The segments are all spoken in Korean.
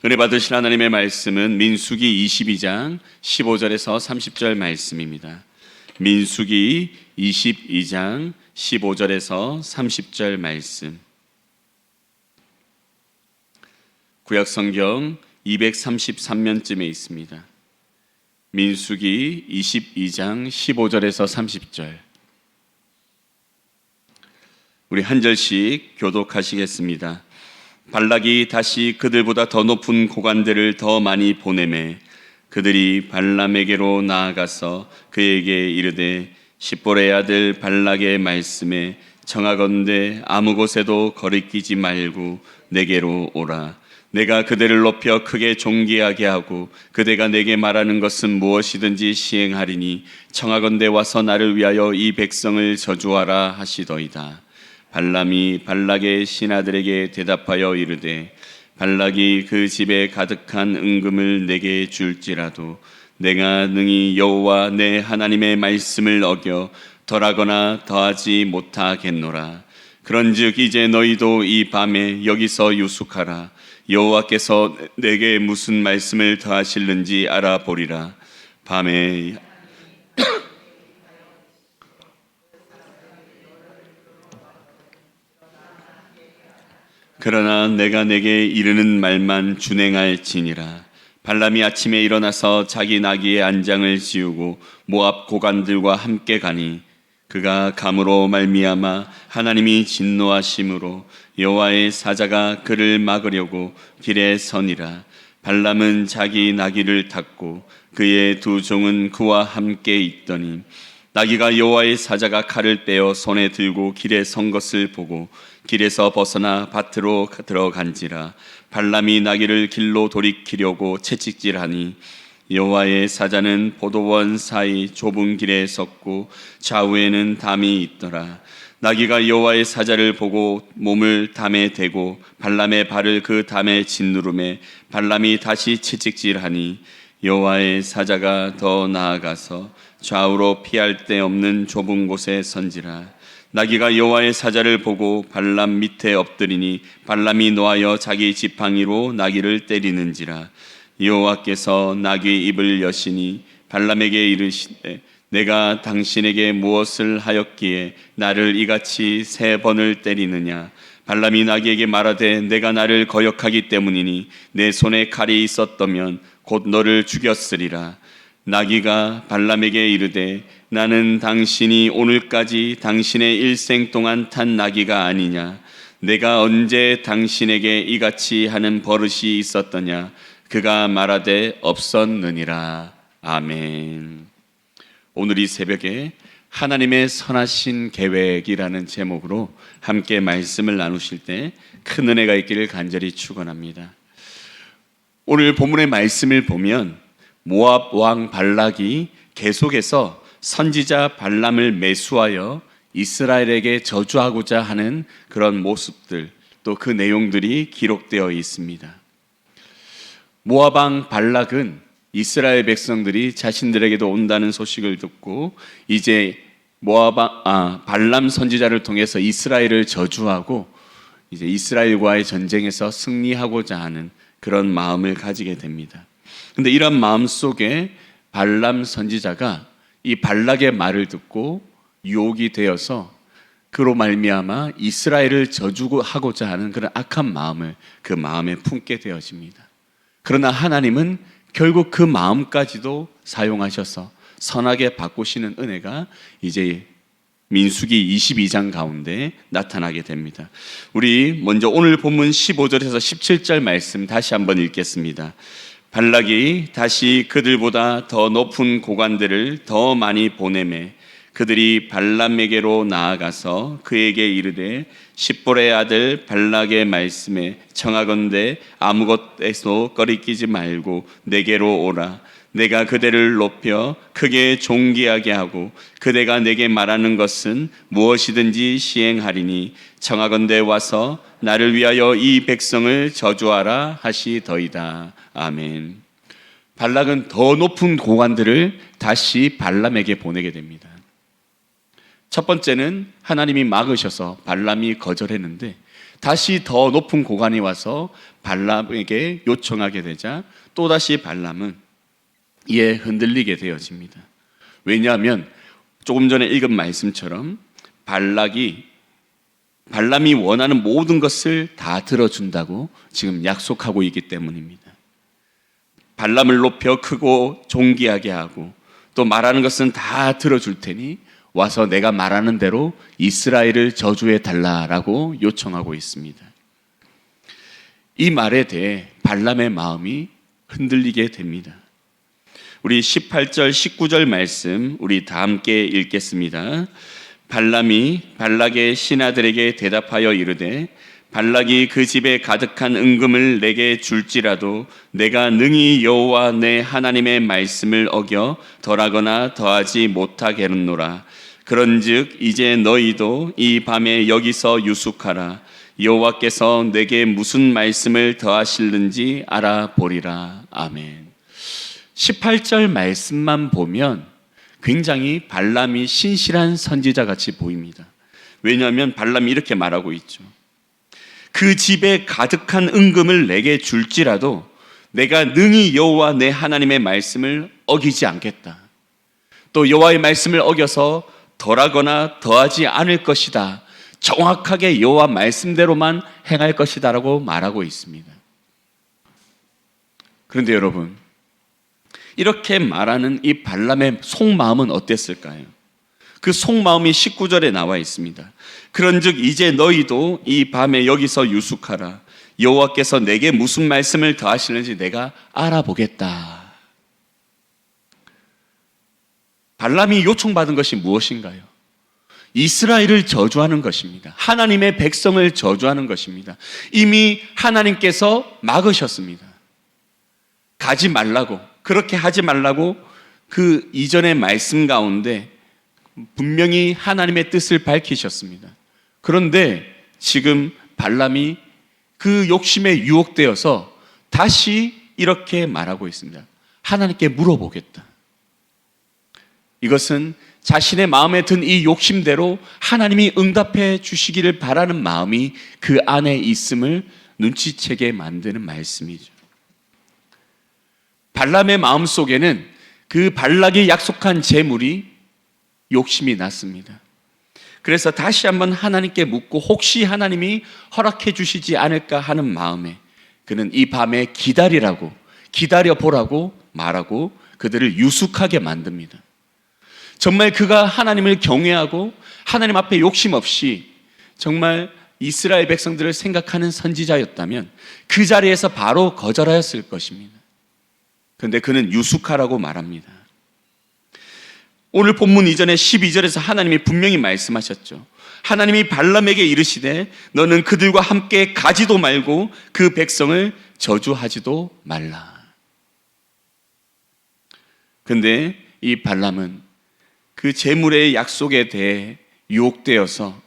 은혜 받으실 하나님의 말씀은 민수기 22장 15절에서 30절 말씀입니다. 민수기 22장 15절에서 30절 말씀. 구약성경 233면쯤에 있습니다. 민수기 22장 15절에서 30절. 우리 한 절씩 교독하시겠습니다. 발락이 다시 그들보다 더 높은 고관들을 더 많이 보내매 그들이 발람에게로 나아가서 그에게 이르되 십볼의 아들 발락의 말씀에 청하건대 아무 곳에도 거리끼지 말고 내게로 오라. 내가 그들을 높여 크게 존귀하게 하고 그대가 내게 말하는 것은 무엇이든지 시행하리니 청하건대 와서 나를 위하여 이 백성을 저주하라 하시더이다. 발람이 발락의 신하들에게 대답하여 이르되 발락이 그 집에 가득한 은금을 내게 줄지라도 내가 능히 여호와 내 하나님의 말씀을 어겨 덜하거나 더하지 못하겠노라. 그런즉 이제 너희도 이 밤에 여기서 유숙하라. 여호와께서 내게 무슨 말씀을 더하실는지 알아보리라. 밤에 그러나 내가 내게 이르는 말만 준행할지니라. 발람이 아침에 일어나서 자기 나귀의 안장을 지우고 모압 고관들과 함께 가니 그가 감으로 말미암아 하나님이 진노하심으로 여호와의 사자가 그를 막으려고 길에 서니라. 발람은 자기 나귀를 탔고 그의 두 종은 그와 함께 있더니 나귀가 여호와의 사자가 칼을 빼어 손에 들고 길에 선 것을 보고 길에서 벗어나 밭으로 들어간지라. 발람이 나귀를 길로 돌이키려고 채찍질하니 여호와의 사자는 포도원 사이 좁은 길에 섰고 좌우에는 담이 있더라. 나귀가 여호와의 사자를 보고 몸을 담에 대고 발람의 발을 그 담에 짓누르매 발람이 다시 채찍질하니 여호와의 사자가 더 나아가서 좌우로 피할 데 없는 좁은 곳에 선지라. 나귀가 여호와의 사자를 보고 발람 밑에 엎드리니 발람이 노하여 자기 지팡이로 나귀를 때리는지라. 여호와께서 나귀의 입을 여시니 발람에게 이르시되 내가 당신에게 무엇을 하였기에 나를 이같이 3번을 때리느냐. 발람이 나귀에게 말하되 내가 나를 거역하기 때문이니 내 손에 칼이 있었다면 곧 너를 죽였으리라. 나귀가 발람에게 이르되 나는 당신이 오늘까지 당신의 일생 동안 탄 나귀가 아니냐. 내가 언제 당신에게 이같이 하는 버릇이 있었더냐. 그가 말하되 없었느니라. 아멘. 오늘 이 새벽에 하나님의 선하신 계획이라는 제목으로 함께 말씀을 나누실 때 큰 은혜가 있기를 간절히 축원합니다. 오늘 본문의 말씀을 보면 모압 왕 발락이 계속해서 선지자 발람을 매수하여 이스라엘에게 저주하고자 하는 그런 모습들, 또 그 내용들이 기록되어 있습니다. 모압 왕 발락은 이스라엘 백성들이 자신들에게도 온다는 소식을 듣고 이제 발람 선지자를 통해서 이스라엘을 저주하고 이제 이스라엘과의 전쟁에서 승리하고자 하는 그런 마음을 가지게 됩니다. 근데 이런 마음 속에 발람 선지자가 이 발락의 말을 듣고 유혹이 되어서 그로 말미암아 이스라엘을 저주하고자 하는 그런 악한 마음을 그 마음에 품게 되어집니다. 그러나 하나님은 결국 그 마음까지도 사용하셔서 선하게 바꾸시는 은혜가 이제 민수기 22장 가운데 나타나게 됩니다. 우리 먼저 오늘 본문 15절에서 17절 말씀 다시 한번 읽겠습니다. 발락이 다시 그들보다 더 높은 고관들을 더 많이 보내매 그들이 발람에게로 나아가서 그에게 이르되 십볼의 아들 발락의 말씀에 청하건대 아무 곳에서 거리끼지 말고 내게로 오라. 내가 그대를 높여 크게 존귀하게 하고 그대가 내게 말하는 것은 무엇이든지 시행하리니 청하건대 와서 나를 위하여 이 백성을 저주하라 하시더이다. 아멘. 발락은 더 높은 고관들을 다시 발람에게 보내게 됩니다. 첫 번째는 하나님이 막으셔서 발람이 거절했는데, 다시 더 높은 고관이 와서 발람에게 요청하게 되자 또다시 발람은 이에 흔들리게 되어집니다. 왜냐하면 조금 전에 읽은 말씀처럼 발람이 원하는 모든 것을 다 들어준다고 지금 약속하고 있기 때문입니다. 발람을 높여 크고 존귀하게 하고 또 말하는 것은 다 들어줄 테니 와서 내가 말하는 대로 이스라엘을 저주해 달라라고 요청하고 있습니다. 이 말에 대해 발람의 마음이 흔들리게 됩니다. 우리 18절 19절 말씀 우리 다 함께 읽겠습니다. 발람이 발락의 신하들에게 대답하여 이르되 발락이 그 집에 가득한 은금을 내게 줄지라도 내가 능히 여호와 내 하나님의 말씀을 어겨 덜하거나 더하지 못하겠노라. 그런즉 이제 너희도 이 밤에 여기서 유숙하라. 여호와께서 내게 무슨 말씀을 더하실는지 알아보리라. 아멘. 18절 말씀만 보면 굉장히 발람이 신실한 선지자 같이 보입니다. 왜냐하면 발람이 이렇게 말하고 있죠. 그 집에 가득한 은금을 내게 줄지라도 내가 능히 여호와 내 하나님의 말씀을 어기지 않겠다. 또 여호와의 말씀을 어겨서 덜하거나 더하지 않을 것이다. 정확하게 여호와 말씀대로만 행할 것이다 라고 말하고 있습니다. 그런데 여러분, 이렇게 말하는 이 발람의 속마음은 어땠을까요? 그 속마음이 19절에 나와 있습니다. 그런즉 이제 너희도 이 밤에 여기서 유숙하라. 여호와께서 내게 무슨 말씀을 더하시는지 내가 알아보겠다. 발람이 요청받은 것이 무엇인가요? 이스라엘을 저주하는 것입니다. 하나님의 백성을 저주하는 것입니다. 이미 하나님께서 막으셨습니다. 가지 말라고, 그렇게 하지 말라고 그 이전의 말씀 가운데 분명히 하나님의 뜻을 밝히셨습니다. 그런데 지금 발람이 그 욕심에 유혹되어서 다시 이렇게 말하고 있습니다. 하나님께 물어보겠다. 이것은 자신의 마음에 든 이 욕심대로 하나님이 응답해 주시기를 바라는 마음이 그 안에 있음을 눈치채게 만드는 말씀이죠. 발람의 마음 속에는 그 발락이 약속한 재물이 욕심이 났습니다. 그래서 다시 한번 하나님께 묻고 혹시 하나님이 허락해 주시지 않을까 하는 마음에 그는 이 밤에 기다려보라고 말하고 그들을 유숙하게 만듭니다. 정말 그가 하나님을 경외하고 하나님 앞에 욕심 없이 정말 이스라엘 백성들을 생각하는 선지자였다면 그 자리에서 바로 거절하였을 것입니다. 그런데 그는 유숙하라고 말합니다. 오늘 본문 이전에 12절에서 하나님이 분명히 말씀하셨죠. 하나님이 발람에게 이르시되 너는 그들과 함께 가지도 말고 그 백성을 저주하지도 말라. 그런데 이 발람은 그 재물의 약속에 대해 유혹되어서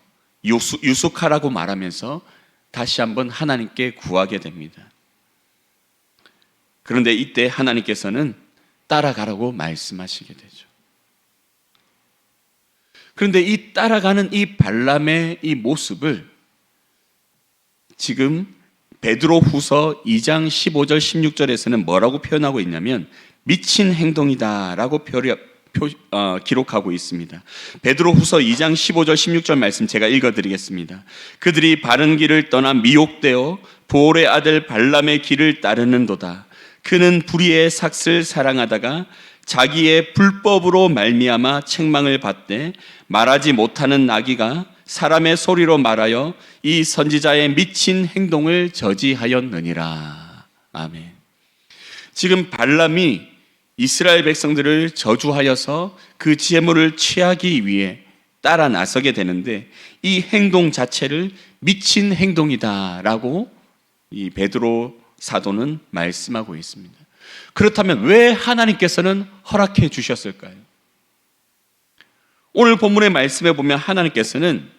유숙하라고 말하면서 다시 한번 하나님께 구하게 됩니다. 그런데 이때 하나님께서는 따라가라고 말씀하시게 되죠. 그런데 이 따라가는 이 발람의 이 모습을 지금 베드로후서 2장 15절 16절에서는 뭐라고 표현하고 있냐면 미친 행동이다라고 기록하고 있습니다. 베드로후서 2장 15절 16절 말씀 제가 읽어드리겠습니다. 그들이 바른 길을 떠나 미혹되어 보올의 아들 발람의 길을 따르는도다. 그는 불의의 삭을 사랑하다가 자기의 불법으로 말미암아 책망을 받되 말하지 못하는 나귀가 사람의 소리로 말하여 이 선지자의 미친 행동을 저지하였느니라. 아멘. 지금 발람이 이스라엘 백성들을 저주하여서 그 재물을 취하기 위해 따라 나서게 되는데 이 행동 자체를 미친 행동이다라고 이 베드로 사도는 말씀하고 있습니다. 그렇다면 왜 하나님께서는 허락해 주셨을까요? 오늘 본문의 말씀에 보면 하나님께서는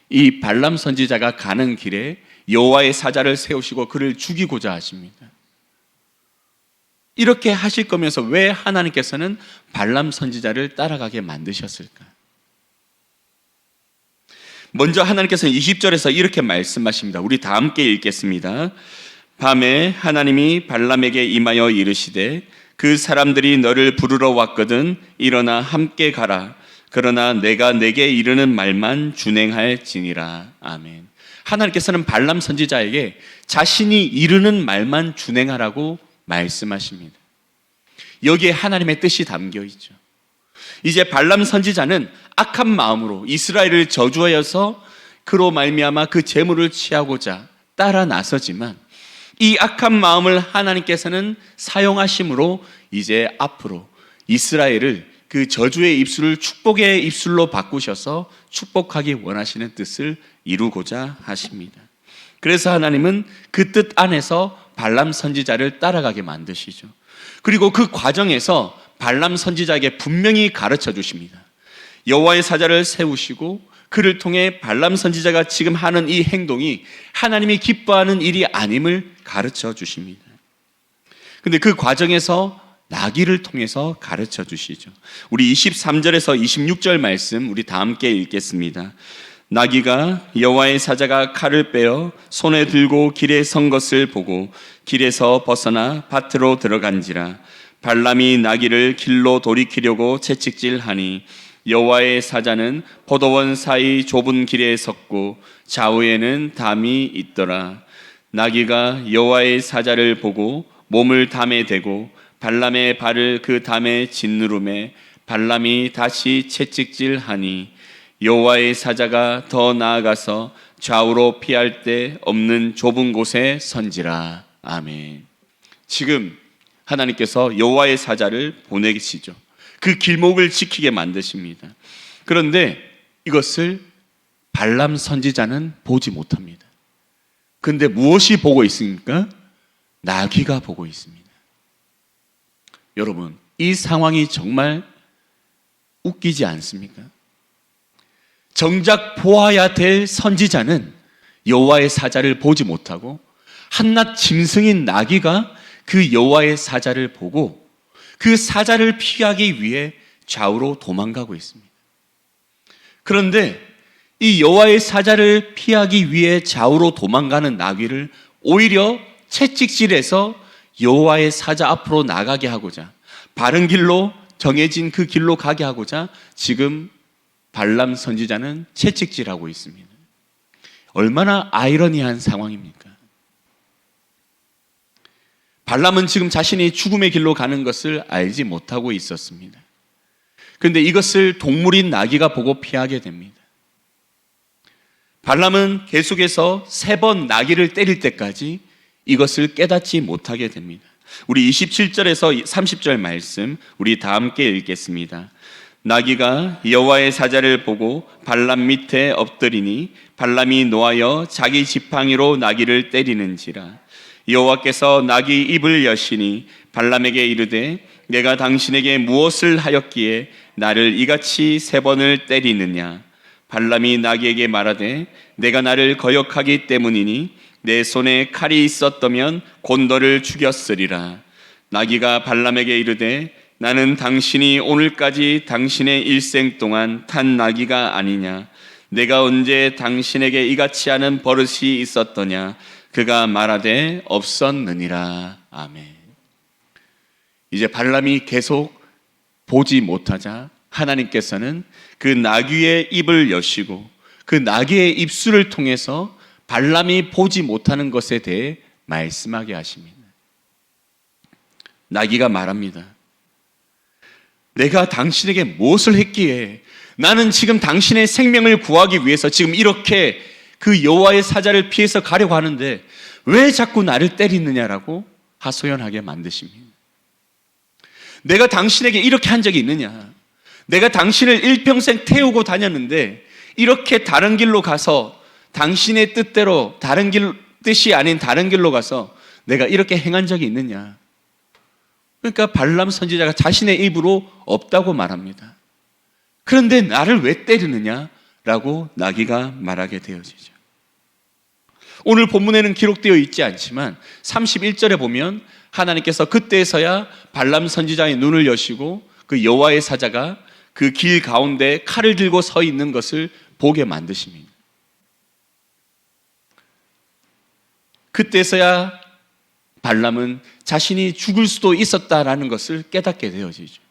이 발람 선지자가 가는 길에 여호와의 사자를 세우시고 그를 죽이고자 하십니다. 이렇게 하실 거면서 왜 하나님께서는 발람 선지자를 따라가게 만드셨을까? 먼저 하나님께서 20절에서 이렇게 말씀하십니다. 우리 다 함께 읽겠습니다. 밤에 하나님이 발람에게 임하여 이르시되 그 사람들이 너를 부르러 왔거든 일어나 함께 가라. 그러나 내가 내게 이르는 말만 준행할지니라. 아멘. 하나님께서는 발람 선지자에게 자신이 이르는 말만 준행하라고 말씀하십니다. 여기에 하나님의 뜻이 담겨 있죠. 이제 발람 선지자는 악한 마음으로 이스라엘을 저주하여서 그로 말미암아 그 재물을 취하고자 따라 나서지만 이 악한 마음을 하나님께서는 사용하심으로 이제 앞으로 이스라엘을 그 저주의 입술을 축복의 입술로 바꾸셔서 축복하기 원하시는 뜻을 이루고자 하십니다. 그래서 하나님은 그 뜻 안에서 발람 선지자를 따라가게 만드시죠. 그리고 그 과정에서 발람 선지자에게 분명히 가르쳐 주십니다. 여호와의 사자를 세우시고 그를 통해 발람 선지자가 지금 하는 이 행동이 하나님이 기뻐하는 일이 아님을 가르쳐 주십니다. 근데 그 과정에서 나귀를 통해서 가르쳐 주시죠. 우리 23절에서 26절 말씀 우리 다 함께 읽겠습니다. 나귀가 여호와의 사자가 칼을 빼어 손에 들고 길에 선 것을 보고 길에서 벗어나 밭으로 들어간지라. 발람이 나귀를 길로 돌이키려고 채찍질하니 여호와의 사자는 포도원 사이 좁은 길에 섰고 좌우에는 담이 있더라. 나귀가 여호와의 사자를 보고 몸을 담에 대고 발람의 발을 그 담에 짓누르매 발람이 다시 채찍질하니 여호와의 사자가 더 나아가서 좌우로 피할 데 없는 좁은 곳에 선지라. 아멘. 지금 하나님께서 여호와의 사자를 보내시죠. 그 길목을 지키게 만드십니다. 그런데 이것을 발람 선지자는 보지 못합니다. 그런데 무엇이 보고 있습니까? 나귀가 보고 있습니다. 여러분, 이 상황이 정말 웃기지 않습니까? 정작 보아야 될 선지자는 여호와의 사자를 보지 못하고 한낱 짐승인 나귀가 그 여호와의 사자를 보고 그 사자를 피하기 위해 좌우로 도망가고 있습니다. 그런데 이 여호와의 사자를 피하기 위해 좌우로 도망가는 나귀를 오히려 채찍질해서 여호와의 사자 앞으로 나가게 하고자 바른 길로 정해진 그 길로 가게 하고자 지금 발람 선지자는 채찍질하고 있습니다. 얼마나 아이러니한 상황입니까? 발람은 지금 자신이 죽음의 길로 가는 것을 알지 못하고 있었습니다. 그런데 이것을 동물인 나귀가 보고 피하게 됩니다. 발람은 계속해서 3번 나귀를 때릴 때까지 이것을 깨닫지 못하게 됩니다. 우리 27절에서 30절 말씀 우리 다 함께 읽겠습니다. 나귀가 여호와의 사자를 보고 발람 밑에 엎드리니 발람이 노하여 자기 지팡이로 나귀를 때리는지라. 여호와께서 나귀 입을 여시니 발람에게 이르되 내가 당신에게 무엇을 하였기에 나를 이같이 3번을 때리느냐. 발람이 나귀에게 말하되 내가 나를 거역하기 때문이니 내 손에 칼이 있었다면 곧 너를 죽였으리라. 나귀가 발람에게 이르되 나는 당신이 오늘까지 당신의 일생 동안 탄 나귀가 아니냐. 내가 언제 당신에게 이같이 하는 버릇이 있었더냐. 그가 말하되 없었느니라. 아멘. 이제 발람이 계속 보지 못하자 하나님께서는 그 나귀의 입을 여시고 그 나귀의 입술을 통해서 발람이 보지 못하는 것에 대해 말씀하게 하십니다. 나귀가 말합니다. 내가 당신에게 무엇을 했기에 나는 지금 당신의 생명을 구하기 위해서 지금 이렇게 그 여호와의 사자를 피해서 가려고 하는데 왜 자꾸 나를 때리느냐라고 하소연하게 만드십니다. 내가 당신에게 이렇게 한 적이 있느냐. 내가 당신을 일평생 태우고 다녔는데 이렇게 다른 길로 가서 당신의 뜻대로 다른 뜻이 아닌 다른 길로 가서 내가 이렇게 행한 적이 있느냐. 그러니까 발람 선지자가 자신의 입으로 없다고 말합니다. 그런데 나를 왜 때리느냐라고 나귀가 말하게 되어지죠. 오늘 본문에는 기록되어 있지 않지만 31절에 보면 하나님께서 그때서야 발람 선지자의 눈을 여시고 그 여호와의 사자가 그 길 가운데 칼을 들고 서 있는 것을 보게 만드십니다. 그때서야 발람은 자신이 죽을 수도 있었다라는 것을 깨닫게 되어지죠.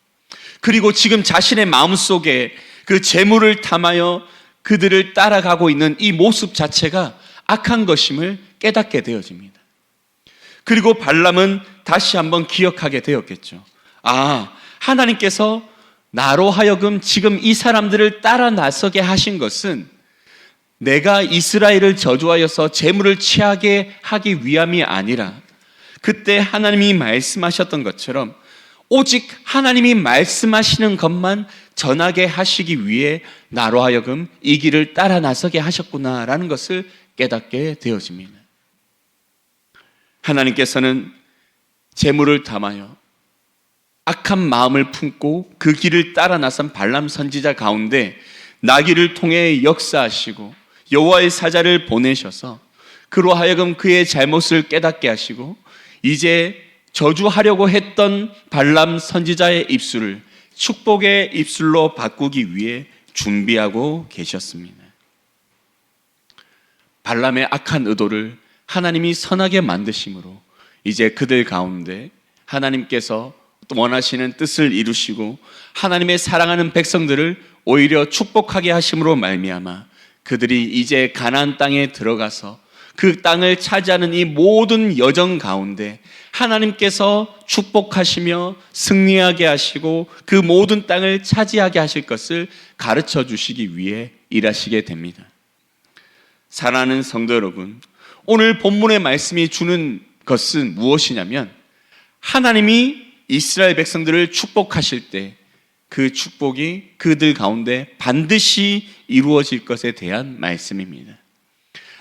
그리고 지금 자신의 마음속에 그 재물을 탐하여 그들을 따라가고 있는 이 모습 자체가 악한 것임을 깨닫게 되어집니다. 그리고 발람은 다시 한번 기억하게 되었겠죠. 하나님께서 나로 하여금 지금 이 사람들을 따라 나서게 하신 것은 내가 이스라엘을 저주하여서 재물을 취하게 하기 위함이 아니라, 그때 하나님이 말씀하셨던 것처럼 오직 하나님이 말씀하시는 것만 전하게 하시기 위해 나로 하여금 이 길을 따라 나서게 하셨구나라는 것을 깨닫게 되어집니다. 하나님께서는 재물을 탐하여 악한 마음을 품고 그 길을 따라 나선 발람 선지자 가운데 나귀를 통해 역사하시고 여호와의 사자를 보내셔서 그로 하여금 그의 잘못을 깨닫게 하시고 이제 저주하려고 했던 발람 선지자의 입술을 축복의 입술로 바꾸기 위해 준비하고 계셨습니다. 발람의 악한 의도를 하나님이 선하게 만드심으로 이제 그들 가운데 하나님께서 원하시는 뜻을 이루시고 하나님의 사랑하는 백성들을 오히려 축복하게 하심으로 말미암아 그들이 이제 가나안 땅에 들어가서 그 땅을 차지하는 이 모든 여정 가운데 하나님께서 축복하시며 승리하게 하시고 그 모든 땅을 차지하게 하실 것을 가르쳐 주시기 위해 일하시게 됩니다. 사랑하는 성도 여러분, 오늘 본문의 말씀이 주는 것은 무엇이냐면 하나님이 이스라엘 백성들을 축복하실 때 그 축복이 그들 가운데 반드시 이루어질 것에 대한 말씀입니다.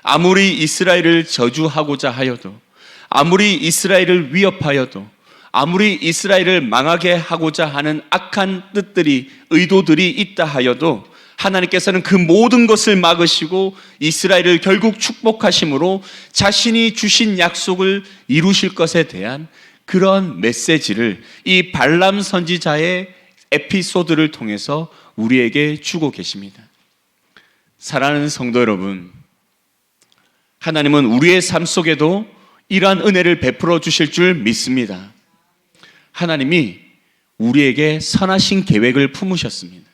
아무리 이스라엘을 저주하고자 하여도, 아무리 이스라엘을 위협하여도, 아무리 이스라엘을 망하게 하고자 하는 악한 뜻들이, 의도들이 있다 하여도 하나님께서는 그 모든 것을 막으시고 이스라엘을 결국 축복하심으로 자신이 주신 약속을 이루실 것에 대한 그런 메시지를 이 발람 선지자의 에피소드를 통해서 우리에게 주고 계십니다. 사랑하는 성도 여러분, 하나님은 우리의 삶 속에도 이러한 은혜를 베풀어 주실 줄 믿습니다. 하나님이 우리에게 선하신 계획을 품으셨습니다.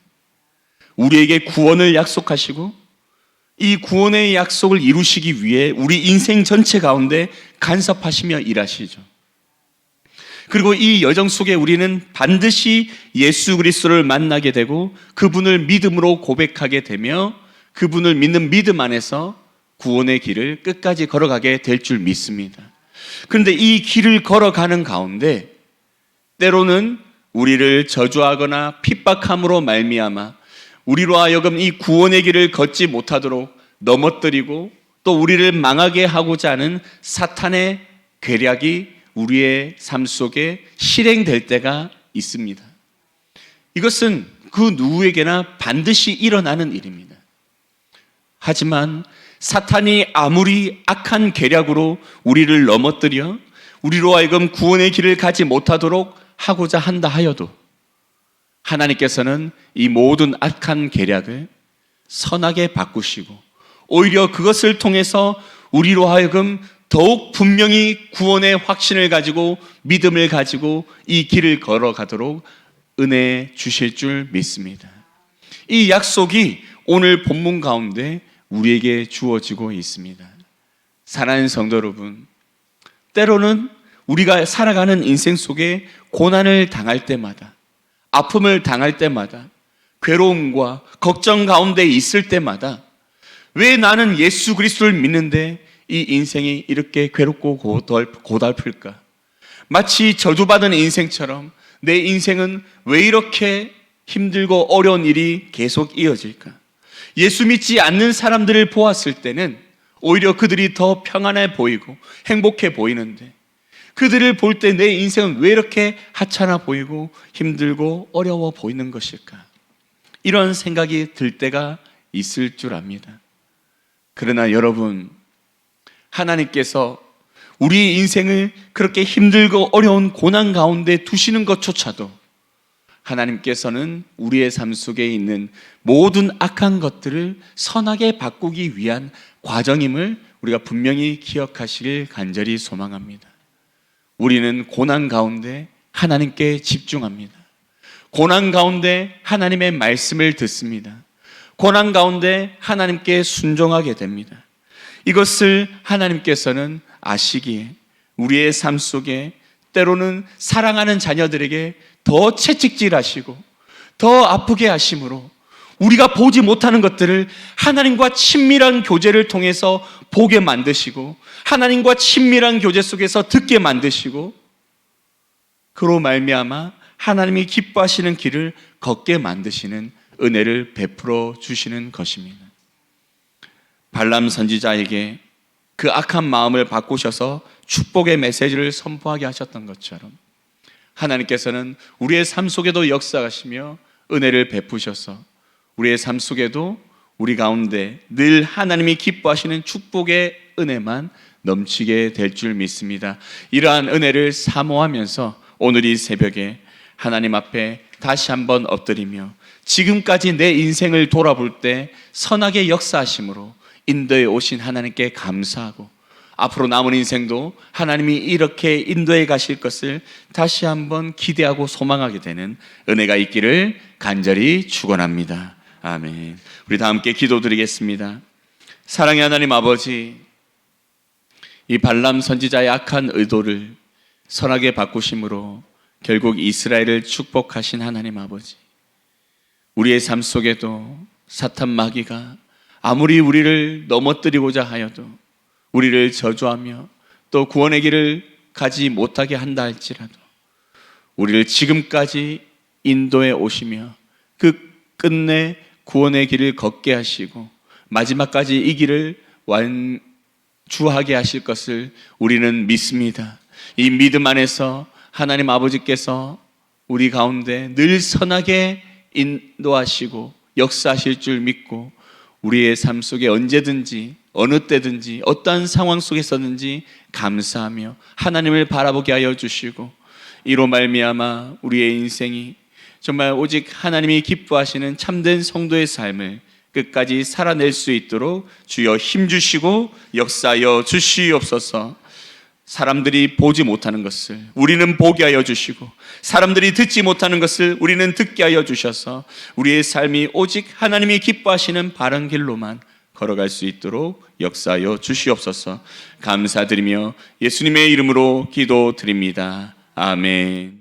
우리에게 구원을 약속하시고 이 구원의 약속을 이루시기 위해 우리 인생 전체 가운데 간섭하시며 일하시죠. 그리고 이 여정 속에 우리는 반드시 예수 그리스도를 만나게 되고 그분을 믿음으로 고백하게 되며 그분을 믿는 믿음 안에서 구원의 길을 끝까지 걸어가게 될 줄 믿습니다. 그런데 이 길을 걸어가는 가운데 때로는 우리를 저주하거나 핍박함으로 말미암아 우리로 하여금 이 구원의 길을 걷지 못하도록 넘어뜨리고 또 우리를 망하게 하고자 하는 사탄의 계략이 우리의 삶 속에 실행될 때가 있습니다. 이것은 그 누구에게나 반드시 일어나는 일입니다. 하지만 사탄이 아무리 악한 계략으로 우리를 넘어뜨려 우리로 하여금 구원의 길을 가지 못하도록 하고자 한다 하여도 하나님께서는 이 모든 악한 계략을 선하게 바꾸시고 오히려 그것을 통해서 우리로 하여금 더욱 분명히 구원의 확신을 가지고 믿음을 가지고 이 길을 걸어가도록 은혜 주실 줄 믿습니다. 이 약속이 오늘 본문 가운데 우리에게 주어지고 있습니다. 사랑하는 성도 여러분, 때로는 우리가 살아가는 인생 속에 고난을 당할 때마다, 아픔을 당할 때마다, 괴로움과 걱정 가운데 있을 때마다 왜 나는 예수 그리스도를 믿는데 이 인생이 이렇게 괴롭고 고달플까? 마치 저주받은 인생처럼 내 인생은 왜 이렇게 힘들고 어려운 일이 계속 이어질까? 예수 믿지 않는 사람들을 보았을 때는 오히려 그들이 더 평안해 보이고 행복해 보이는데 그들을 볼 때 내 인생은 왜 이렇게 하찮아 보이고 힘들고 어려워 보이는 것일까? 이런 생각이 들 때가 있을 줄 압니다. 그러나 여러분, 하나님께서 우리 인생을 그렇게 힘들고 어려운 고난 가운데 두시는 것조차도 하나님께서는 우리의 삶 속에 있는 모든 악한 것들을 선하게 바꾸기 위한 과정임을 우리가 분명히 기억하시길 간절히 소망합니다. 우리는 고난 가운데 하나님께 집중합니다. 고난 가운데 하나님의 말씀을 듣습니다. 고난 가운데 하나님께 순종하게 됩니다. 이것을 하나님께서는 아시기에 우리의 삶 속에 때로는 사랑하는 자녀들에게 더 채찍질하시고 더 아프게 하심으로 우리가 보지 못하는 것들을 하나님과 친밀한 교제를 통해서 보게 만드시고 하나님과 친밀한 교제 속에서 듣게 만드시고 그로 말미암아 하나님이 기뻐하시는 길을 걷게 만드시는 은혜를 베풀어 주시는 것입니다. 발람 선지자에게 그 악한 마음을 바꾸셔서 축복의 메시지를 선포하게 하셨던 것처럼 하나님께서는 우리의 삶 속에도 역사하시며 은혜를 베푸셔서 우리의 삶 속에도 우리 가운데 늘 하나님이 기뻐하시는 축복의 은혜만 넘치게 될 줄 믿습니다. 이러한 은혜를 사모하면서 오늘 이 새벽에 하나님 앞에 다시 한번 엎드리며 지금까지 내 인생을 돌아볼 때 선하게 역사하심으로 인도에 오신 하나님께 감사하고 앞으로 남은 인생도 하나님이 이렇게 인도해 가실 것을 다시 한번 기대하고 소망하게 되는 은혜가 있기를 간절히 축원합니다. 아멘. 우리 다 함께 기도드리겠습니다. 사랑의 하나님 아버지, 이 발람 선지자의 악한 의도를 선하게 바꾸심으로 결국 이스라엘을 축복하신 하나님 아버지, 우리의 삶 속에도 사탄 마귀가 아무리 우리를 넘어뜨리고자 하여도 우리를 저주하며 또 구원의 길을 가지 못하게 한다 할지라도 우리를 지금까지 인도해 오시며 그 끝내 구원의 길을 걷게 하시고 마지막까지 이 길을 완주하게 하실 것을 우리는 믿습니다. 이 믿음 안에서 하나님 아버지께서 우리 가운데 늘 선하게 인도하시고 역사하실 줄 믿고 우리의 삶 속에 언제든지 어느 때든지 어떠한 상황 속에서든지 감사하며 하나님을 바라보게 하여 주시고 이로 말미암아 우리의 인생이 정말 오직 하나님이 기뻐하시는 참된 성도의 삶을 끝까지 살아낼 수 있도록 주여 힘주시고 역사하여 주시옵소서. 사람들이 보지 못하는 것을 우리는 보게 하여 주시고 사람들이 듣지 못하는 것을 우리는 듣게 하여 주셔서 우리의 삶이 오직 하나님이 기뻐하시는 바른 길로만 걸어갈 수 있도록 역사하여 주시옵소서. 감사드리며 예수님의 이름으로 기도드립니다. 아멘.